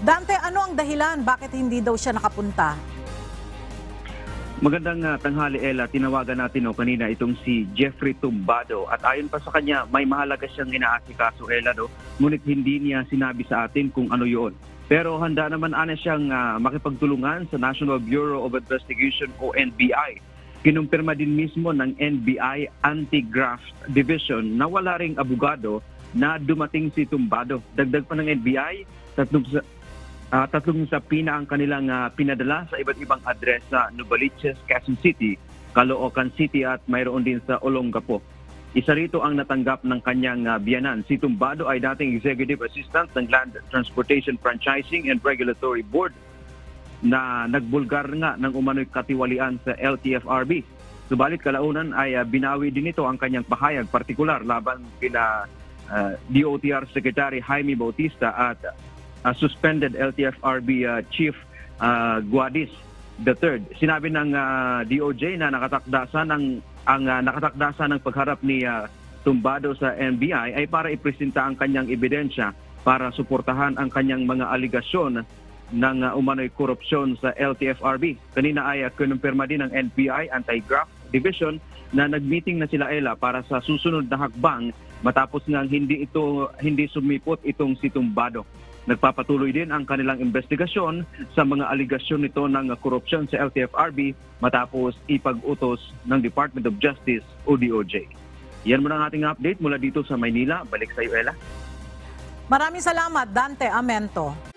Dante, ano ang dahilan? Bakit hindi daw siya nakapunta? Magandang tanghali, Ella. Tinawagan natin kanina itong si Jeffrey Tumbado. At ayon pa sa kanya, may mahalaga siyang inaasikaso, Ella. Ngunit hindi niya sinabi sa atin kung ano yun. Pero handa naman siyang makipagtulungan sa National Bureau of Investigation o NBI. Kinumpirma din mismo ng NBI Anti-Graft Division na wala ring abogado na dumating si Tumbado. Dagdag pa ng NBI, tatlong sapina ang kanilang pinadala sa iba't ibang address sa Novaliches, Quezon City, Caloocan City at mayroon din sa Olongapo. Isa rito ang natanggap ng kanyang biyanan. Si Tumbado ay dating Executive Assistant ng Land Transportation Franchising and Regulatory Board na nagbulgar nga ng umano'y katiwalian sa LTFRB. Subalit kalaunan ay binawi din ito ang kanyang pahayag, partikular laban kina DOTR Secretary Jaime Bautista at suspended LTFRB Chief Guadis III. Sinabi ng DOJ na nakatakdasan ng pagharap ni Tumbado sa NBI ay para ipresenta ang kanyang ebidensya para suportahan ang kanyang mga aligasyon ng umano'y korupsyon sa LTFRB. Kanina ay kinumpirma din ng NBI Anti-Graft Division na nagmeeting na sila, Ella, para sa susunod na hakbang matapos nga hindi sumipot itong si Tumbado. Nagpapatuloy din ang kanilang investigasyon sa mga aligasyon nito ng korupsyon sa LTFRB matapos ipag-utos ng Department of Justice o DOJ. Yan muna ang ating update mula dito sa Maynila. Balik sa iyo, Ella. Maraming salamat, Dante Amento.